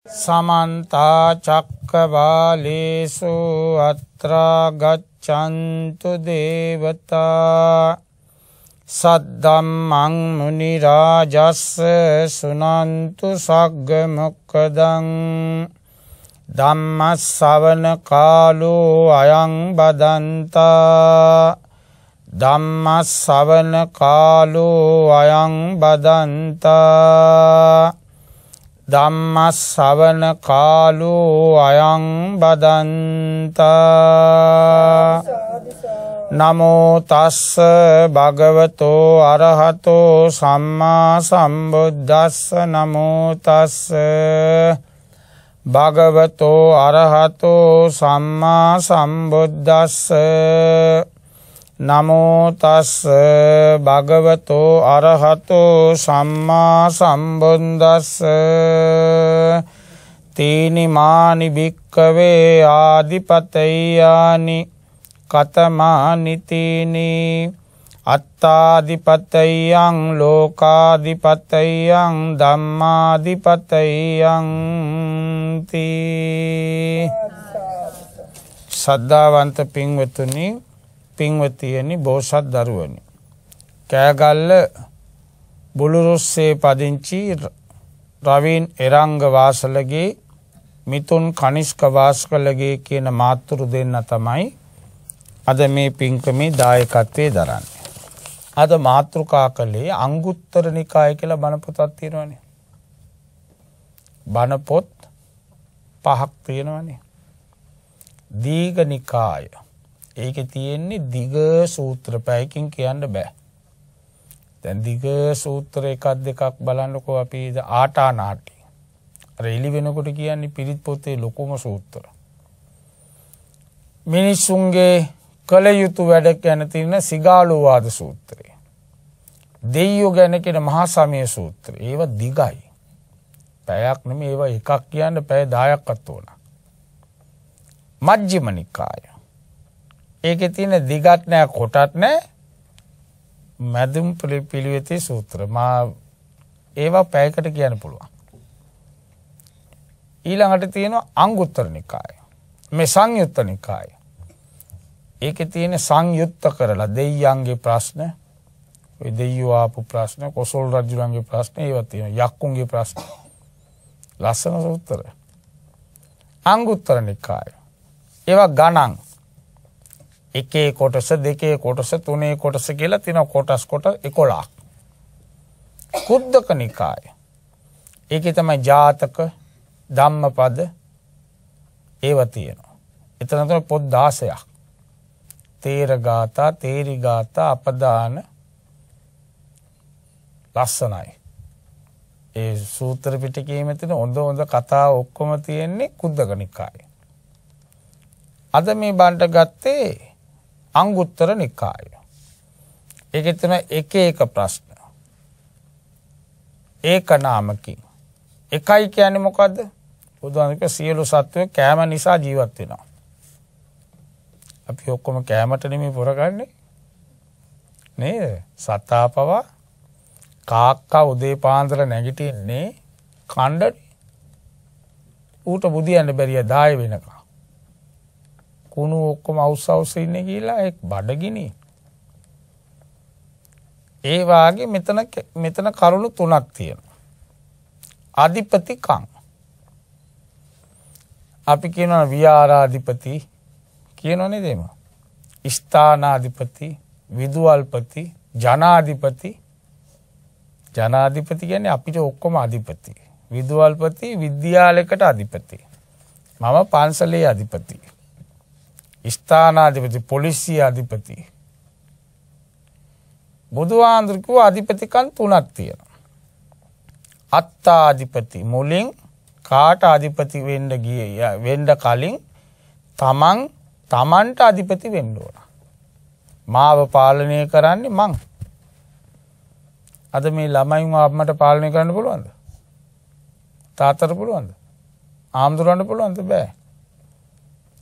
समन्ता चक्रवालेषु अत्रा गच्छन्तु देवता सद्धम्मं मुनिराजस्स सुनन्तु सग्गमुक्खदं ධම්මස්සවන කාලෝ අයං බදන්තා ධම්මස්සවන කාලෝ අයං බදන්තා ධම්මස්සවන කාලෝ අයං බදන්තා නමෝ තස්ස භගවතෝ අරහතෝ සම්මා සම්බුද්දස්ස නමෝ තස්ස භගවතෝ අරහතෝ සම්මා සම්බුද්දස්ස නමෝ තස්ස භගවතෝ අරහතෝ සම්මා සම්බුද්දස්ස තීනි මානි භික්ඛවේ ආදිපතය්‍යානි කතමානි තීනි අත්තාදිපතය්‍යං ලෝකාදිපතය්‍යං ධම්මාදිපතය්‍යං තී සද්ධාවන්ත පින්වතුනි පින්වතියනි බෝසත් දරුවනි කෑගල්ල බුලුරුස්සේ පදිංචි රවීන් එරංග වාසලගේ මිතුන් කනිෂ්ක වාසකලගේ කියන මාතෘ දෙන්න තමයි අද මේ පින්කමේ දායකත්වයේ දරන්නේ. අද මාතෘකා කළේ අංගුත්තර නිකාය කියලා බණ පොතක් තියෙනවනේ. බණ පොත් 5ක් තියෙනවනේ. දීඝ නිකාය. ඒකේ තියෙන්නේ දිග සූත්‍ර පැයකින් කියන්න බෑ. දැන් දිග සූත්‍ර එකක් දෙකක් බලන්නකෝ අපි ආටානාටි. අර එළි වෙනකොට කියන්නේ පිරිත් පොතේ ලොකුම සූත්‍ර. මිනිසුන්ගේ කල යුතු වැඩ ගැන තියෙන සිගාලෝවාද සූත්‍රය. දෙයියෝ ගැන කියන මහා සමය සූත්‍රය. ඒවා දිගයි. පැයක් නෙමෙයි ඒවා එකක් කියන්න පැය 10ක්වත් ඕන. මජ්ක්‍ධිම නිකාය. ඒකේ තියෙන දිගක් නෑ කොටත් නෑ. මැදුම් පිළිවෙතේ සූත්‍ර. ඒවා පැයකට කියන්න පුළුවන්. ඊළඟට තියෙනවා අංගුත්තර නිකාය. මේ සංයුත්ත නිකාය. ඒකේ තියෙන සංයුක්ත කරලා දෙයියන්ගේ ප්‍රශ්න, ඔය දෙයියෝ ආපු ප්‍රශ්න, කොසල් රජුලන්ගේ ප්‍රශ්න ඒවා තියෙනවා. යක්කුන්ගේ ප්‍රශ්න. ලස්සන සූත්‍ර. අංගුත්තර නිකාය. ඒවා ගණන්. එකේ කොටස, දෙකේ කොටස, තුනේ කොටස කියලා තියෙනවා කොටස් 11ක්. කුද්දක නිකාය. ඒකේ තමයි ජාතක, ධම්මපද ඒවා තියෙනවා. එතන තමයි පොත් 16ක්. තේර ගාථා, තේරි ගාථා, අපදාන ලස්සනයි. ඒ සූත්‍ර පිටකයේ මෙතන හොඳ කතා ඔක්කොම තියෙන්නේ කුද්දක නිකායේ. අද මේ බණ්ඩ ගත්තේ අංගුත්තර නිකාය. ඒකේ තියෙන එක ප්‍රශ්න. ඒක නාමකින්. එකයි කියන්නේ මොකද්ද? බුදුහාමුදුරුවෝ සියලු සත්වෝ කෑම නිසා ජීවත් වෙනවා. අපි ඔක්කොම කෑමට නෙමෙයි පොරගන්නේ නේද? සතාපව කාක්කා උදේ පාන්දර නැගිටින්නේ කණ්ඩ ඌට බුදියන්න බැරිය 10 වෙනකම්. කුණු ඔක්කොම අවුස් ඉන්නේ කියලා ඒ බඩගිනි. ඒ වාගේ මෙතන කරුණු 3ක් තියෙනවා. අධිපතිකම්. අපි කියනවා විහාරාධිපති කියනෝ නේද එම? ස්ථානාධිපති, විදුහල්පති, ජනාධිපති. ජනාධිපති කියන්නේ අපිට ඔක්කොම අධිපති. විදුහල්පති විද්‍යාලයකට අධිපති. මම පන්සලේ අධිපති. ස්ථානාධිපති පොලිසිය අධිපති. බුදුහාමුදුරුවෝ කිව්ව අධිපතිකම් 3ක් තියෙනවා. අත්තාධිපති මුලින් කාට අධිපති වෙන්න කලින් තමන්ට අධිපති වෙන්න ඕන. මාව පාලනය කරන්නේ මං. අද මේ ළමයින්ව අම්මට පාලනය කරන්න පුළුවන්ද? තාත්තට පුළුවන්ද? ආම්දුරන්ට පුළුවන්ද? බෑ.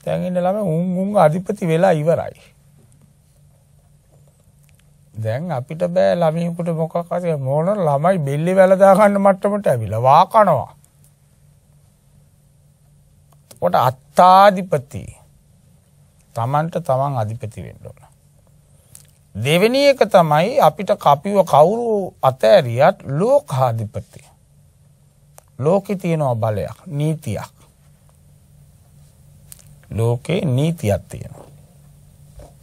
දැන් ඉන්න ළමයි උන් අධිපති වෙලා ඉවරයි. දැන් අපිට බෑ ළමයින්ට මොකක් හරි මොන ළමයි බෙල්ලේ වැල දා ගන්න මට්ටමට ඇවිල්ලා වා කනවා. කොට අත්තාධිපති තමන්ට තමන් අධිපති වෙන්න ඕන. දෙවෙනි එක තමයි අපිට කපිව කවුරු අතෑරියත් ලෝකාධිපති. ලෝකේ තියෙනවා බලයක්, නීතියක්. ලෝකේ නීතියක් තියෙනවා.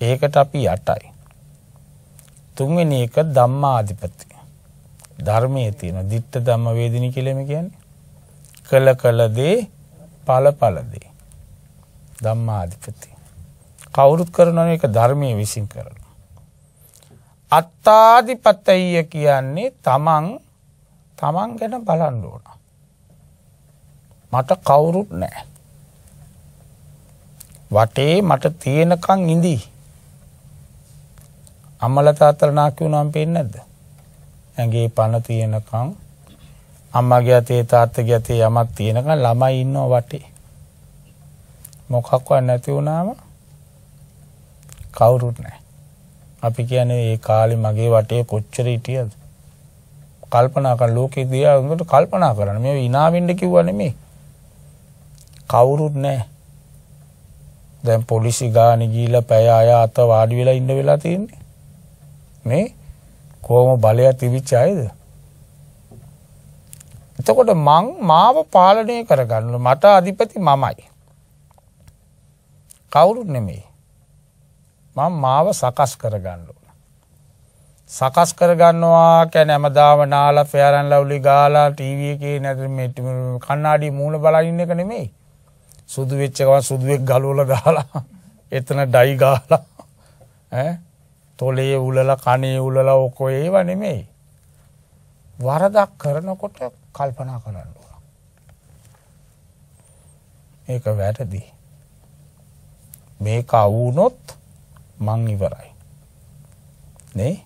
ඒකට අපි යටයි. තුන්වෙනි එක ධම්මාධිපති. ධර්මයේ තියෙන ditta ධම්ම වේදිනී කියලා මේ කියන්නේ. කළ දේ ඵල දේ. ධම්මාධිපති. කවුරුත් කරන එක ධර්මයේ විසින් කරන. අත්තාධිපතය කියන්නේ තමන් ගැන බලන්න ඕන. මට කවුරුත් නැහැ. වටේ මට තියෙනකන් ඉඳි. අම්මලා තාත්තලා නාකි වුණාම පේන්නේ නැද්ද? ඇඟේ පණ තියෙනකන් අම්මගේ අතේ තාත්තගේ අතේ යමක් තියෙනකන් ළමයි ඉන්නව වටේ. මොකක්වත් නැති වුණාම කවුරුත් නැහැ. අපි කියන්නේ මේ කාලේ මගේ වටේ කොච්චර හිටියද? කල්පනා කරන ලෝකේ දිහා උන්ට කල්පනා කරන්න. මේ ඉනා වෙන්න කිව්වා නෙමෙයි. කවුරුත් නැහැ. දැන් පොලිසි ගානේ ගිහිල්ලා පැය අය අත වාඩි වෙලා ඉන්න වෙලා තියෙන්නේ. මේ කොහොම බලය තිබිච්ච අයද? එතකොට මාව පාලනය කරගන්න මට අධිපති මමයි. කවුරුත් නෙමෙයි. මාව සකස් කරගන්න ඕන. සකස් කරගන්නවා කියන්නේ හැමදාම නාලා ෆෙයර් ඇන්ඩ් ලව්ලි ගාලා ටීවී එකේ නැත්නම් මේ කණ්ණාඩි මූණ බලන් ඉන්න එක නෙමෙයි. සුදු වෙච්ච ගමන් සුදුෙක් ගලවලා ගහලා එතන ඩයි ගහලා තොලේ උලලා කනේ උලලා ඔකෝ ඒව නෙමෙයි. වරදක් කරනකොට කල්පනා කරන්න ඕන. මේක වැරදි. මේක වුණොත් මං ඉවරයි. නේ?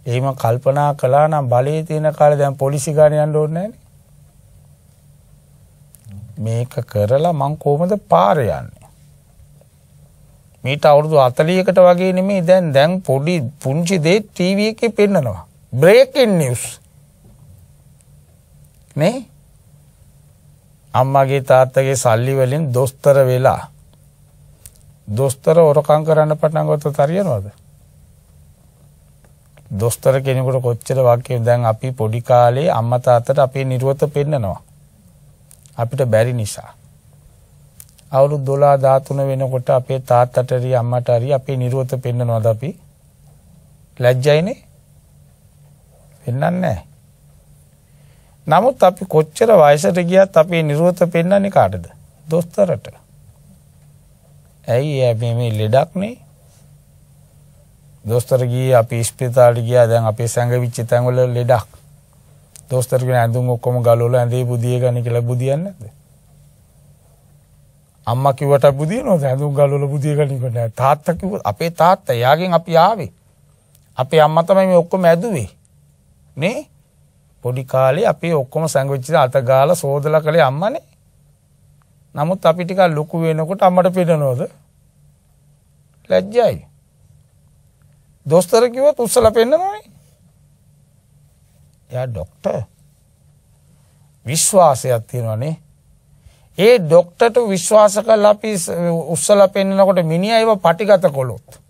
එහෙම කල්පනා කළා නම් බලයේ තියෙන කාලේ දැන් පොලිසි ගානේ යන්න ඕනේ නැහනේ. මේක කරලා මං කොහොමද පාරේ යන්නේ? මීට අවුරුදු 40කට වගේ නෙමෙයි දැන් පොඩි පුංචි දේ ටීවී එකේ පෙන්නනවා. Breaking news. නේ? අම්මගේ තාත්තගේ සල්ලි වලින් දොස්තර වෙලා දොස්තර හොරකම් කරන්න පටන් ගත්තොත් හරියනවද? දොස්තර කෙනෙකුට කොච්චර වාක්‍ය දැන් අපි පොඩි කාලේ අම්මා තාත්තට අපේ නිර්වත පෙන්නනවා. අපිට බැරි නිසා. අවුරුදු 12 13 වෙනකොට අපේ තාත්තට හරි අම්මට හරි අපේ නිර්වත පෙන්නනවාද අපි? ලැජ්ජයිනේ. පෙන්නන්නේ නැහැ. නමුත් අපි කොච්චර වයසට ගියත් අපේ නිර්වත පෙන්නන්නේ කාටද? දොස්තරට. ඇයි මේ ලෙඩක් නේ? දොස්තර ගියේ අපි ස්පිතාලෙට ගියා දැන් අපේ සංගවිච්ච තැන්වල ලෙඩක්. දොස්තර කියන ඇඳුම් ඔක්කොම ගලවලා ඇඳේ බුදිය ගන්න කියලා බුදියන්නේ නැද්ද? අම්මා කිව්වට බුදියනවද? ඇඳුම් ගලවලා බුදිය ගන්න නෑ. තාත්තා කිව්වා අපේ තාත්තා යාගෙන් අපි ආවේ. අපේ අම්මා තමයි මේ ඔක්කොම ඇදුවේ. නේ? පොඩි කාලේ අපි ඔක්කොම සංගවිච්ච අත ගාලා සෝදලා කළේ අම්මානේ. නමුත් අපි ටිකක් ලොකු වෙනකොට අම්මට පෙන්නනවද? ලැජ්ජයි. දොස්තර කිව්වොත් උස්සලා පෙන්නනවනේ. එයා ડોක්ටර්. විශ්වාසයක් තියෙනවනේ. ඒ ડોක්ටර්ට විශ්වාස කරලා අපි උස්සලා පෙන්නනකොට මිනිහා ඒව පටිගත කළොත්.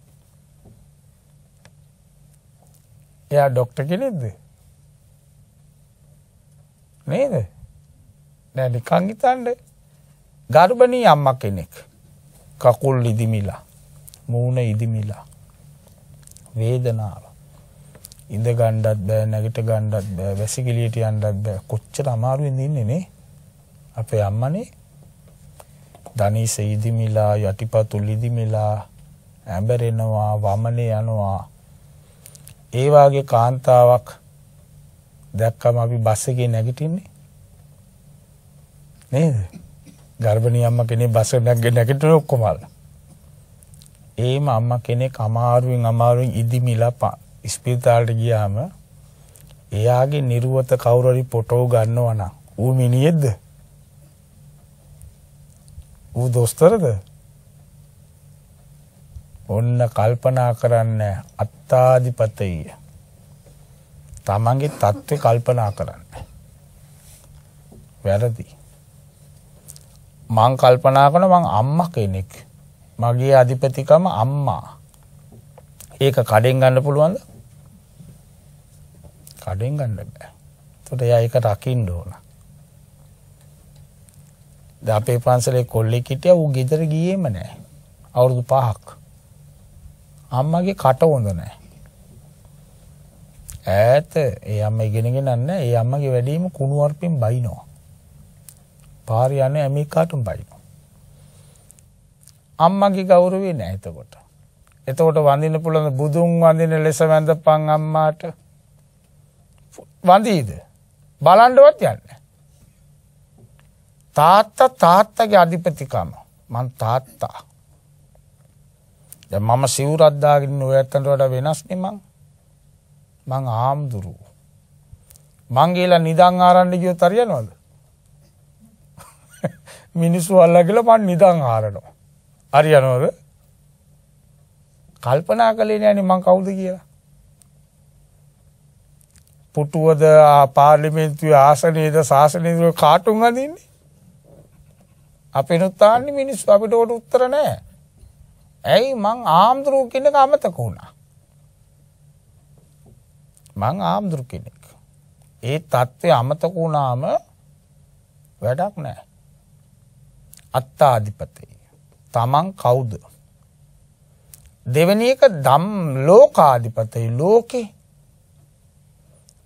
එයා ડોක්ටර් කෙනෙක්ද? නේද? නෑ නිකන් හිතන්නේ. ගර්භණී අම්මා කෙනෙක් කකුල් ඉදිමිලා මූණ ඉදිමිලා වේදනාව ඉඳ ගන්නත් බෑ නැගිට ගන්නත් බෑ වැසිකිළියට යන්නත් බෑ කොච්චර අමාරුවෙන්ද ඉන්නේ නේ අපේ අම්මනේ දණීස ඉදිමිලා යටිපතුල් ඉදිමිලා ඇඹරෙනවා වමනේ යනවා ඒ වාගේ කාන්තාවක් දැක්කම අපි බස් එකේ නැගිටින්නේ නේද ගර්භණී අම්මා කෙනෙක් බස් එකේ නැගිටින ඔක්කොම ඒම අම්මා කෙනෙක් අමාරුවෙන් ඉදිමිලා ස්පිතාලෙට ගියාම එයාගේ නිර්වත කවුරු හරි ෆොටෝ ගන්නවා නම් ඌ මිනිහෙක්ද? ඌ දොස්තරද? ඔන්න කල්පනා කරන්න අත්තාධිපතය. තමන්ගේ තත්ත්වේ කල්පනා කරන්න. වැරදි. මං කල්පනා කරන මං අම්මා කෙනෙක්. මගේ අධිපතිකම අම්මා. ඒක කඩෙන් ගන්න පුළුවන්ද? කඩෙන් ගන්න බෑ. ඒකට එයා ඒක රකින්න ඕන. දැන් අපේ පන්සලේ කොල්ලෙක් හිටියා ඌ ගෙදර ගියේම නෑ. අවුරුදු 5ක්. අම්මගේ කට හොඳ නෑ. ඈත ඒ අම්මා ඉගෙනගෙන නැහැ. ඒ අම්මගේ වැඩේම කුණු වර්පෙන් බයිනවා. පාරේ යන්නේ ඇමරිකාටම බයිනවා. අම්මගේ ගෞරවේ නැහැ එතකොට. එතකොට වඳින්න පුළුවන් බුදුන් වඳින ලෙස වැඳපන් අම්මාට. වඳීද? බලන්නවත් යන්නේ. තාත්තගේ අධිපතිකම. මං තාත්තා. දැන් මම සිවුරක් දාගෙන ඔය ඇත්තන්ට වඩා වෙනස් නේ මං. මං ආම්දුරු. මං ගිහලා නිදන් ආරන්න ගියොත් හරියනවද? මිනිස්සු අල්ලගෙන මං නිදන් ආරනවා. හරියනවද? කල්පනා කළේ නෑනේ මං කවුද කියලා. පුටුවද පාර්ලිමේන්තුවේ ආසනයේද ශාසනයේද කාටුන් අඳින්නේ? අපේනොත් තාන්නේ මිනිස්සු අපිට උඩ උත්තර නෑ. ඇයි මං ආම්දුරු කියන එක අමතක වුණා. මං ආම්දුරු කෙනෙක්. ඒ தත්ත්වය අමතක වුණාම වැඩක් නැහැ. අත්තාධිපතේ. තමන් කවුද? දෙවෙනි එක ලෝකාධිපතේ ලෝකේ.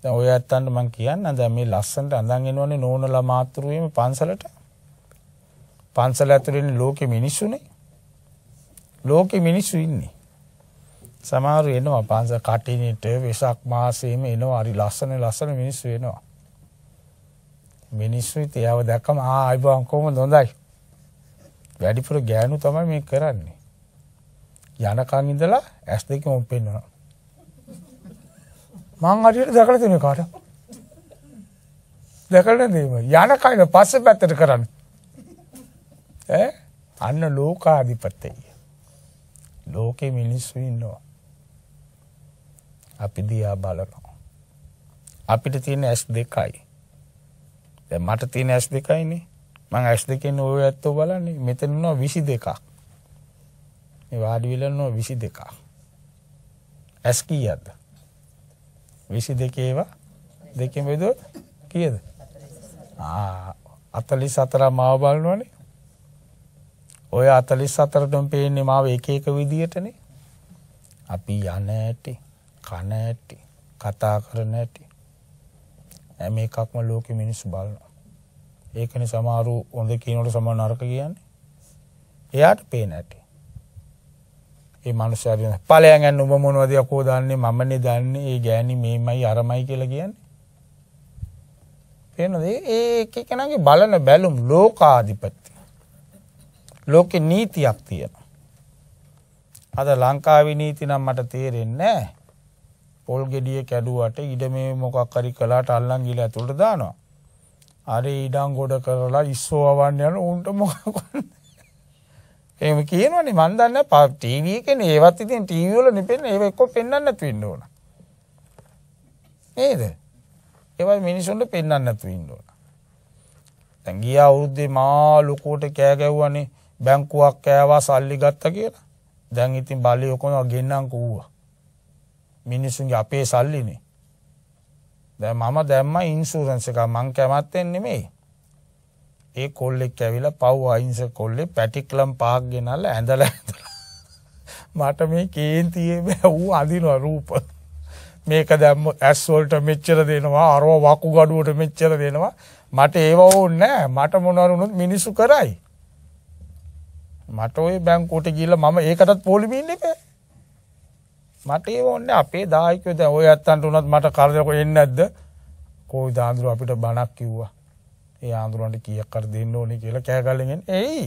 දැන් ඔය ඇත්තන්ට මං කියන්න දැන් මේ ලස්සනට අඳන් එනවනේ නෝනලා මාතෘවේම පන්සලට. පන්සල ඇතුලේ ලෝකෙ මිනිස්සුනේ. ලෝකෙ මිනිස්සු ඉන්නේ. සමහරු එනවා පන්සල කටිනේට වෙසක් මාසෙම එනවා හරි ලස්සන මිනිස්සු එනවා. මිනිස්සු ඉතියව දැක්කම ආයිබන් කොහොමද හොඳයි. වැඩිපුර ගෑනු තමයි මේක කරන්නේ. යනකන් ඉඳලා ඇස් දෙකම පෙන්නනවා. මං හරියට දැකලා තියෙන කාට? දැකලා නේද? යනකන් පස්සේ පැත්තට කරන්නේ. අන්න ලෝකාධිපතේ. ලෝකේ මිනිස්සු ඉන්නවා. අපි දිහා බලනවා. අපිට තියෙන S2යි. දැන් මට තියෙන S2යිනේ. මම S2කින් ඔය ඇත්තෝ බලන්නේ. මෙතන ඉන්නවා 22ක්. මේ වාඩි වෙලා ඉන්නවා 22ක්. S කීයද? 22 ඒවා දෙකෙන් බෙදුවොත් කීයද? 44 මාව බලනවනේ. ඔය 44ටම පේන්නේ මාව එක විදියටනේ. අපි යන ඇටි, කන ඇටි, කතා කරන ඇටි. හැම එකක්ම ලෝකෙ මිනිස්සු බලනවා. ඒකනේ සමහරු හොඳ කියනකොට සමහර නරක කියන්නේ. එයාට පේන ඇටි. ඒ මනුස්සයා ඵලයන් යන උඹ මොනවද යකෝ දන්නේ මමනේ දන්නේ. ඒ ගෑණි මේමයි අරමයි කියලා කියන්නේ. පේනද? ඒ එක එකනගේ බලන බැලුම් ලෝකාධිපති. ලෝකේ නීතියක් තියෙනවා. අද ලංකාවේ නීති නම් මට තේරෙන්නේ නැහැ. පොල් ගෙඩිය කැඩුවට ඉඩ මේ මොකක් හරි කළාට අල්ලන් ගිහලා ඇතුළට දානවා. අර ඉඩම් ගොඩ කරලා ඉස්සෝ අවන්න යන උන්ට මොකක් එහෙම කියනවනේ මන් දන්නේ නැහැ. ටීවී එකනේ ඒවත් ඉතින් ටීවී වල නෙපෙන්නේ ඒව එක්ක පෙන්වන්න නැතු වෙන්න ඕන. නේද? ඒවයි මිනිසුන්ට පෙන්වන්න නැතු වෙන්න ඕන. දැන් ගිය අවුරුද්දේ මා ලොකෝට කෑ ගැව්වනේ බැංකුවක් කෑවා සල්ලි ගත්තා කියලා. දැන් ඉතින් බලි ඔකම ගෙන්නන් කූවා. මිනිසුන්ගේ අපේ සල්ලිනේ. දැන් මම දැම්මා ඉන්ෂුරන්ස් එක මං කැමැත්තෙන් නෙමෙයි. ඒ කොල්ලෙක් ඇවිල්ලා පව් අහිංසක කොල්ලේ පැටික්ලම් පහක් ගෙනල්ලා ඇඳලා මට මේ කේන්තියේ බෑ ඌ අදිනවා රූප. මේක දැම්මොත් ඇස් වලට මෙච්චර දෙනවා අරව වකු ගඩුවට මෙච්චර දෙනවා. මට ඒව ඕනේ නැහැ. මට මොනවාර වුණොත් මිනිස්සු කරයි. මට ওই බැංකුවට ගිහලා මම ඒකටත් පොලිමේ ඉන්න එපා. මට ඒව ඕනේ අපේ දායකයෝ දැන් ඔය ඇත්තන්ට උනත් මට කරදර එන්නේ නැද්ද? කොයි දාඳුර අපිට බණක් කිව්වා. ඒ ආඳුරන්ට කීයක් කර දෙන්න ඕනේ කියලා කෑ ගල්ලෙන් එයි.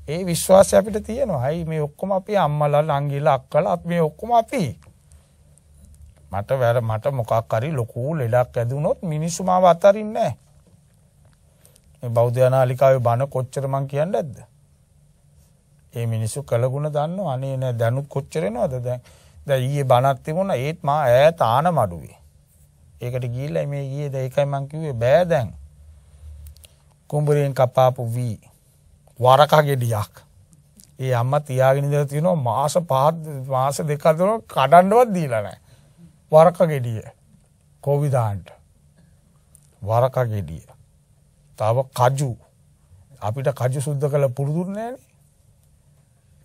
ඒ විශ්වාසය අපිට තියෙනවා. අයි මේ ඔක්කොම අපේ අම්මලා නංගිලා අක්කලා අපි මේ ඔක්කොම අපි. මට මොකක් හරි ලොකු ලෙඩක් ඇදුනොත් මිනිස්සු මාව අතරින්නේ නැහැ. මේ බෞද්ධ නාලිකාවේ බණ කොච්චර මං කියන්නේ නැද්ද? ඒ මිනිස්සු කළගුණ දන්නව. අනේ නෑ දැනුත් කොච්චර එනවද දැන් ඊයේ බණක් තිබුණා ඒත් මා ඈත ආන මඩුවේ. ඒකට ගිහිල්ලා මේ ඊයේ ඒකයි මං කිව්වේ බෑ දැන්. කුඹුරෙන් කපාපු වී වරක ගෙඩියක්. ඒ අම්මා තියාගෙන ඉඳලා තියෙනවා මාස දෙකක් තුනක් කඩන්නවත් දීලා නැහැ. වරක ගෙඩිය. කොවිදාන්ට. වරක ගෙඩිය. තව කජු. අපිට කජු සුද්ධ කළ පුරුදු නැහැනේ.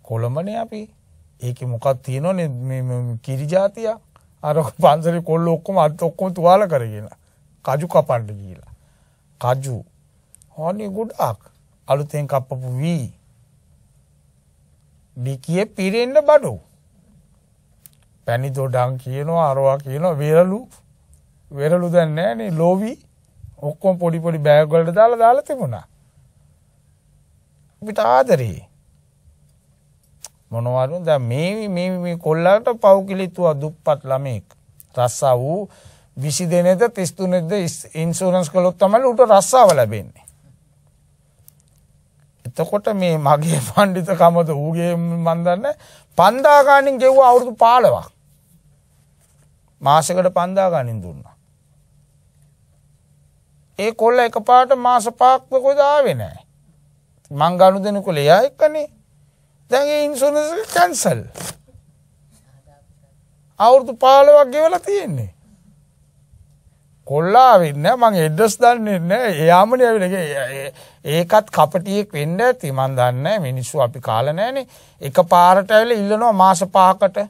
කොළඹනේ අපි. ඒකේ මොකක්ද තියෙනවනේ මේ කිරි జాතිය. අර පන්සලේ කොල්ල ඔක්කොම තුවාල කරගෙන. කජු කපන්න ගිහලා. කජු. හොනි ගොඩක්. අලුතෙන් කපපු වී. ඩිකියේ පිරෙන්න බඩු. පැණි දොඩම් කියනවා අරවා කියනවා වෙරළු දැන් නැහනේ ලෝවි ඔක්කොම පොඩි බෑග් වලට දාලා තිබුණා. අපිට ආදරේ මොනවද දැන් මේ කොල්ලන්ට පව් කිලිතුවා දුප්පත් ළමෙක් රස්සා වූ 20 දෙනෙක්ද 33 දෙනෙක්ද ඉන්ෂුරන්ස් කළොත් තමයි උට රස්සාව ලැබෙන්නේ. එතකොට මේ මගේ පඬිතුකමද ඌගේ මන් දන්නේ 5000 ගාණින් ගෙවුවා අවුරුදු 15ක්. මාසෙකට 5000 ගාණින් දුන්නා. ඒ කොල්ල එකපාරට මාස 5ක් කොහෙද ආවේ නැහැ. මං ගනුදෙනුකල එයා එක්කනේ. දැන් ඒ ඉන්ෂුරන්ස් එක කැන්සල්. අවුරුදු 15ක් ගෙවලා තියෙන්නේ. කොල්ලා වෙන්නේ මං ඇඩ්‍රස් දන්නේ නැහැ. එයාමනේ ඇවිල්ලා ඒකත් කපටියෙක් වෙන්න ඇති මං දන්නේ නැහැ. මිනිස්සු අපි කාලා නැහනේ. එකපාරට ඇවිල්ලා ඉල්ලනවා මාස 5කට.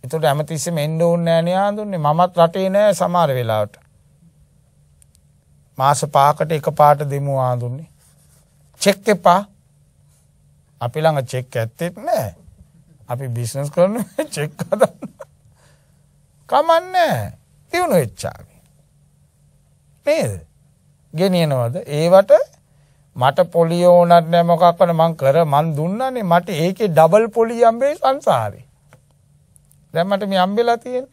ඒකට හැමතිස්සෙම එන්න ඕනේ නැහනේ ආඳුන්නේ. මමත් රටේ නැහැ සමහර වෙලාවට. මාස 5කට එකපාරට දෙමු ආඳුන්නේ. චෙක් එපා. අපි ළඟ චෙක් ඇත්තෙත් නැහැ. අපි බිස්නස් කරන්නේ චෙක් හදන්න. කමන්නේ. දිනු වෙච්චා. නේද? ගෙනියනවද? ඒවට මට පොලිය ඕනත් නෑ මොකක් කරන මං දුන්නානේ මට ඒකේ ඩබල් පොලිය අම්බේ සංසාරේ. දැන් මට මේ අම්බෙලා තියෙන්නේ.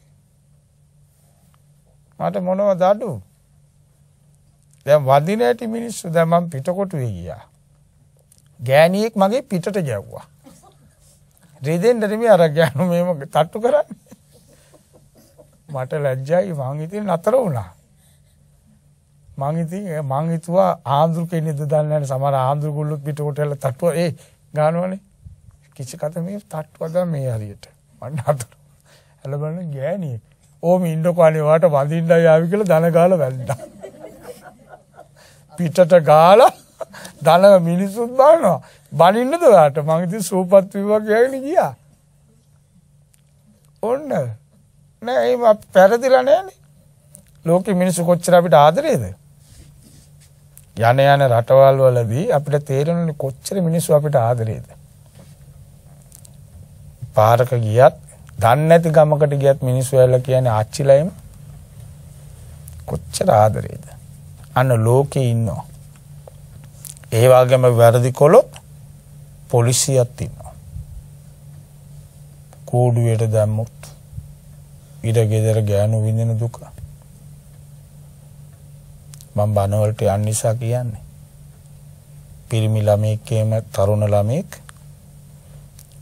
මට මොනවද අඩු? දැන් වදින ඇටි මිනිස්සු දැන් මං පිටකොටුවේ ගියා. ගෑණියෙක් මගේ පිටට ගැව්වා. රෙදෙන් දෙමි අර ගෑනු මේම තට්ටු කරන්නේ. මට ලැජ්ජයි මං ඉතින් නතර වුණා. මං හිතුවා ආන්දරු කෙනෙක්ද දන්නේ නැහැ සමහර ආන්දරු ගොල්ලොත් පිටකොටල තට්ටුව ගානවනේ කිසි කත මේ තට්ටුව දැන් මේ හරියට මන්න අතට එළබන ගෑණියෙක් ඕම ඉන්නකෝ අනේ වාට වඳින්නයි ආවි කියලා දන ගාලා වැල්ලා පිටට ගාලා දන මිනිස්සුත් බලනවා බනින්නද ඔයාට මං ඉතින් සූපත් විවා ගෑවිලි ගියා ඔන්න නෑ ඒ පෙරදිලා නෑනේ ලෝකෙ මිනිස්සු කොච්චර අපිට ආදරේද යන රටවල් වලදී අපිට තේරෙන්නේ කොච්චර මිනිස්සු අපිට ආදරේද පාරක ගියත් දන්නේ නැති ගමකට ගියත් මිනිස්සු ඇවිල්ලා කියන්නේ ආච්චිලායිම කොච්චර ආදරේද අන්න ලෝකේ ඉන්නවා ඒ වගේම වැරදි කළොත් පොලිසියක් ඉන්නවා කෝඩුවේට දැම්මොත් ඊට ගෙදර ගෑනු විඳින දුක මම බනවලට යන්න නිසා කියන්නේ පිරිමි ළමෙක් එහෙම තරුණ ළමෙක්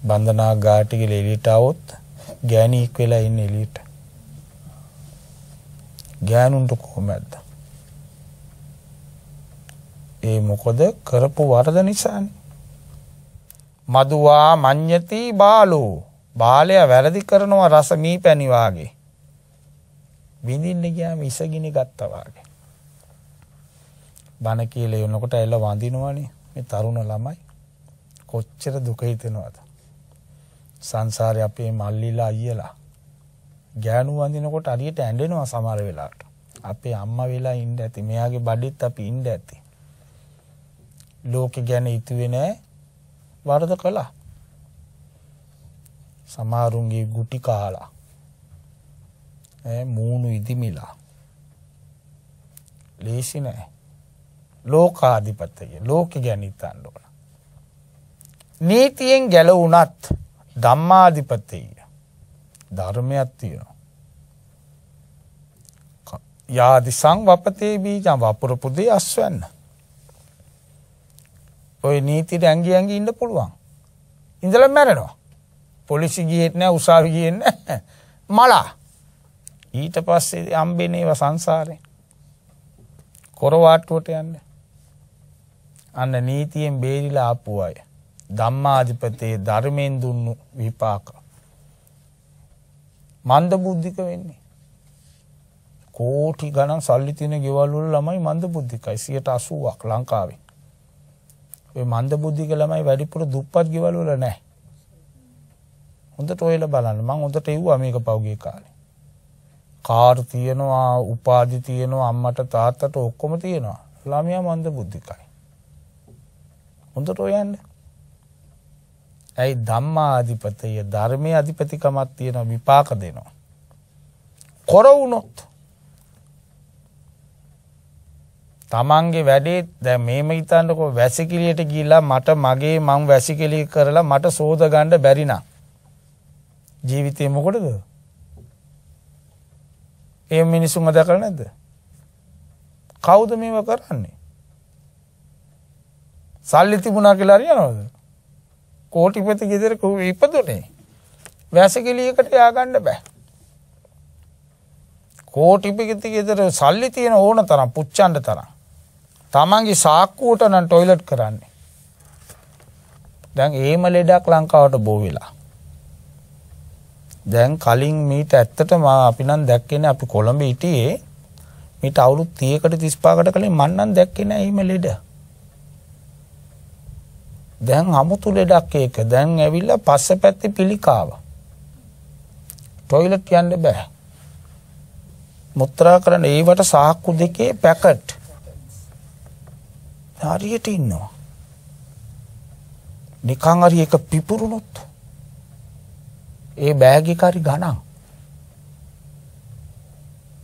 බන්ධනාගාරයට ගිහලා එළියට આવොත් ගෑණියෙක් වෙලා ඉන්නේ එළියට ගෑනුන්ට කොහොමද ඒ මොකද කරපු වරද නිසානේ මදුවා මඤ්ඤති බාලෝ බාලයා වැරදි කරනවා රස මීපැණි වාගේ විඳින්න ගියාම ඉසගිනි ගත්තා වාගේ බණ කියලා එනකොට ඇල්ල වඳිනවනේ මේ තරුණ ළමයි කොච්චර දුක හිතෙනවද සංසාරේ අපේ මල්ලිලා අයියලා ගෑනු වඳිනකොට හරියට ඇඬෙනවා සමහර වෙලාවට අපේ අම්මා වෙලා ඉන්න ඇති මෙයාගේ බඩෙත් අපි ඉන්න ඇති ලෝකෙ ගැන හිතුවේ නෑ වරද කළා සමහරුන්ගේ ගුටි කාලා මූණු ඉදිමිලා ලේසි නෑ ලෝකාධිපතිය ලෝකෙ ගැන හිතන්න ඕන නීතියෙන් ගැලවුණත් ධම්මාධිපතිය ධර්මයක් තියෙනවා යාදි සංවපතේ බීජං වපුරපු දේ අස්වැන්න ඔය නීතියට ඇඟි ඉන්න පුළුවන් ඉඳලා මැරෙනවා පොලිසි ගියෙත් නෑ උසාවි ගියෙත් නෑ මලා ඊට පස්සේ අම්බෙනේව සංසාරේ කොරවාට්ටුවට යන්නේ අන්න නීතියෙන් බේරිලා ආපු අය. ධම්මාධිපතේ ධර්මයෙන් දුන්නු විපාක. මන්ද බුද්ධික වෙන්නේ. කෝටි ගණන් සල්ලි තියෙන ගෙවල් වල ළමයි මන්ද බුද්ධිකයි 80%ක් ලංකාවේ. ඔය මන්ද බුද්ධික ළමයි වැඩිපුර දුප්පත් ගෙවල් වල නැහැ. හොඳට ඔයලා බලන්න. මම හොඳට එව්වා මේක පෞගේ කාලේ. කාර් තියෙනවා, උපාධි තියෙනවා, අම්මට තාත්තට ඔක්කොම තියෙනවා. ළමයා මන්ද බුද්ධිකයි. හොඳට ඔයන්න. ඇයි ධම්මාධිපතය ධර්මයේ අධිපතිකමක් තියෙන විපාක දෙනවා. කොර වුණොත් තමන්ගේ වැඩේ දැන් මේම හිතන්නකෝ වැසිකිළියට ගිහිල්ලා මට මගේ මං වැසිකිළිය කරලා මට සෝද ගන්න බැරි නම් ජීවිතේ මොකටද? ඒ මිනිසුන්ව දැකලා නැද්ද? කවුද මේව කරන්නේ? සල්ලි තිබුණා කියලා හරියනවද? කෝටිපති ගෙදරක ඉපදුනේ. වැසිකිළියකට යා ගන්න බෑ. කෝටිපති ගෙදර සල්ලි තියෙන ඕන තරම් පුච්චන්න තරම්. තමන්ගේ සාක්කුවට නම් টয়ලට් කරන්නේ. දැන් ඒම ලෙඩක් ලංකාවට බෝ වෙලා. දැන් කලින් මීට ඇත්තටම අපි නම් දැක්කේ නෑ අපි කොළඹ හිටියේ මීට අවුරුදු 30කට 35කට කලින් මන් නම් දැක්කේ නෑ ඒම ලෙඩ. දැන් අමුතු ලෙඩක් ඒක. දැන් ඇවිල්ලා පස්සපැත්තේ පිළිකාව. টয়ලට් යන්න බෑ. මුත්‍රා කරන්න ඒවට සාක්කු දෙකේ පැකට් හරියට ඉන්නවා. නිකන් හරි එක පිපුරුනොත් ඒ බෑග් එක හරි ගණන්.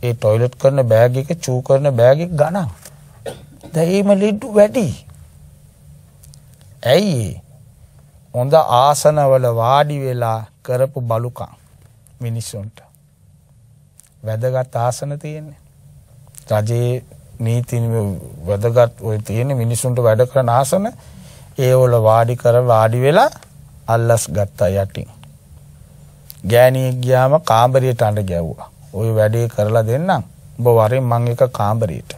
ඒ টয়ලට් කරන බෑග් එක චූ කරන බෑග් එක ගණන්. දැන් ඒම ලෙඩ වැඩි. ඇයි? හොඳ ආසනවල වාඩි වෙලා කරපු බලුකම් මිනිස්සුන්ට. වැදගත් ආසන තියෙන්නේ. රජයේ නීති වැදගත් ඔය තියෙන මිනිස්සුන්ට වැඩ කරන ආසන ඒවල වාඩි වෙලා අල්ලස් ගත්තා යටින්. ගෑණියෙක් ගියාම කාමරයට අඬ ගැව්වා. ඔය වැඩේ කරලා දෙන්නම්. ඔබ වරෙන් මං එක කාමරයට.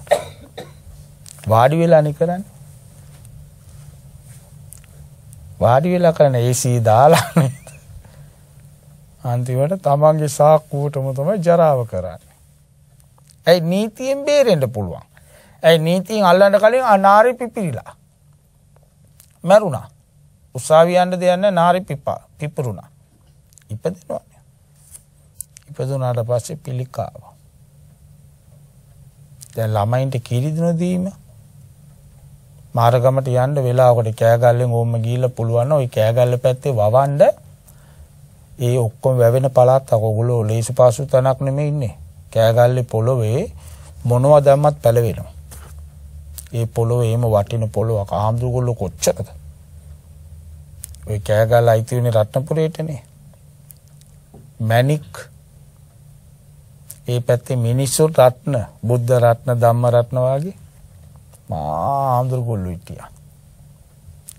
වාඩි වෙලා නේ කරන්නේ. වාඩි වෙලා කරන AC දාලා නේ. අන්තිමට තමන්ගේ සාක්කුවටම තමයි ජරාව කරන්නේ. ඇයි නීතියෙන් බේරෙන්න පුළුවන්. ඇයි නීතියෙන් අල්ලන්න කලින් අනාරි පිපිරිලා. මැරුණා. උසාවිය යන්න දෙයක් නැහැ නාරි පිපුරුණා. ඉපදිනවා. ඉපදුනාට පස්සේ පිළිකාව. දැන් ළමයින්ට කිරි දුන දීම මාර්ගමට යන්න වෙලාවකට කෑගල්ලෙන් ඕම්ම ගිහිල්ලා පුළුවන් නම් ওই කෑගල්ල පැත්තේ වවන්න ඒ ඔක්කොම වැවෙන පළාත් අකෝගොල්ලෝ ලේසි පාසු තැනක් නෙමෙයි ඉන්නේ. කෑගල්ලේ පොළවේ මොනවා දැම්මත් පැලවෙනවා. ඒ පොළවේ එහෙම වටින පොළොවක් ආම්දුගොල්ලෝ කොච්චරද? ඔය කෑගල්ල අයිති වෙන්නේ රත්නපුරේටනේ. මැණික් ඒ පැත්තේ මිනිස්සු රත්න බුද්ධ රත්න ධම්ම රත්න වගේ ආම්දුගොල්ලෝ හිටියා.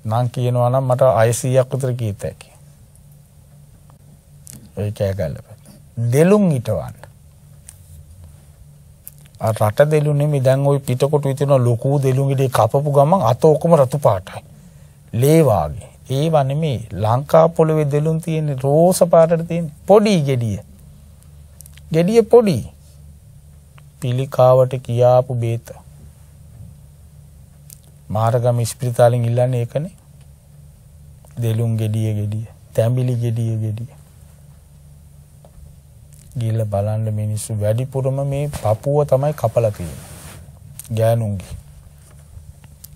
නම් කියනවා නම් මට 600ක් විතර කීත හැකියි. ඒ කෑගල්ල දෙලුම් හිටවන්න. රට දෙලු නෙමෙයි දැන් ওই පිටකොටු විතරන ලොකු දෙලුම් ඉදී කපපු ගමන් අත ඔක්කොම රතු පාටයි. ලේ වාගේ. ඒව නෙමෙයි ලංකා පොළවේ දෙලුම් තියෙන්නේ රෝස පාටට තියෙන්නේ. පොඩි ගෙඩිය. ගෙඩිය පොඩි. පිළිකාවට කියාපු බේත. මාරගම ස්පිරිතාලෙන් ඉල්ලන්නේ ඒකනේ. දෙලුම් ගෙඩිය. තැඹිලි ගෙඩිය. ගිහිල්ලා බලන්න මිනිස්සු වැඩිපුරම මේ පපුව තමයි කපලා තියෙන්නේ. ගෑනුන්ගේ.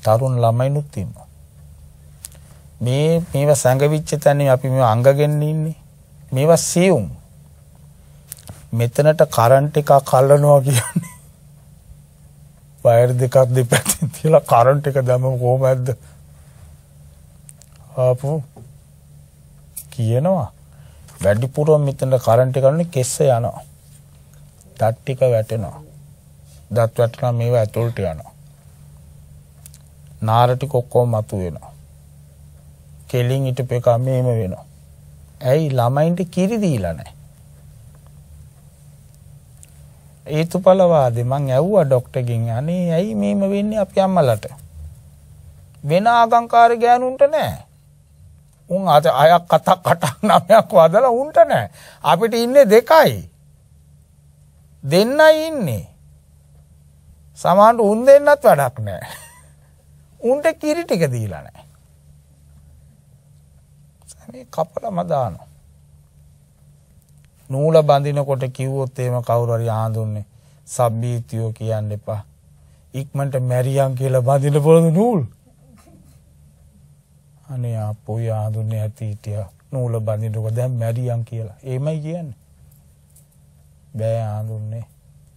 තරුණ ළමයිනුත් ඉන්නවා. මේවා සංගවිච්ච තැනේ අපි මේවා අංගගෙන ඉන්නේ. මේවා සියුම්. මෙතනට කරන්ට් එකක් අල්ලනවා කියන්නේ. වයර් දෙකක් දෙපැත්තෙන් තියලා කරන්ට් එක දැම්මම කොහොමද? ආපු කියනවා. වැඩිපුරම මෙතන කරන්ට් එක ගන්න කෙස්ස යනවා. දත් ටික වැටෙනවා. දත් වැටෙනා මේවා ඇතුළට යනවා. නාර ටික ඔක්කොම මතු වෙනවා. කෙලින් හිටපේක මේම වෙනවා. ඇයි ළමයින්ට කිරි දීලා නැහැ? හේතුඵලවාදී මං ඇහුවා ડોක්ටර්ගෙන් අනේ ඇයි මේම වෙන්නේ අපි අම්මලට? වෙන ආගම්කාර ගෑනුන්ට නෑ. උන් අත අයක් කටක් නමයක් වදලා උන්ට නෑ. අපිට ඉන්නේ දෙකයි. දෙන්නයි ඉන්නේ. සමහරට උන් දෙන්නත් වැඩක් නෑ. උන්ට කිරි ටික දීලා නෑ. මේ කපලම දානවා. නූල බඳිනකොට කිව්වොත් එහෙම කවුරු හරි ආඳුන්නේ සබ්බීතියෝ කියන්න එපා. ඉක්මනට මැරියන් කියලා බඳින්න පුළුවන් නූල්. අනේ අපෝ ආඳුන්නේ ඇති හිටියා. නූල බඳිනකොට දැන් මැරියන් කියලා. එහෙමයි කියන්නේ. බෑ ආඳුන්නේ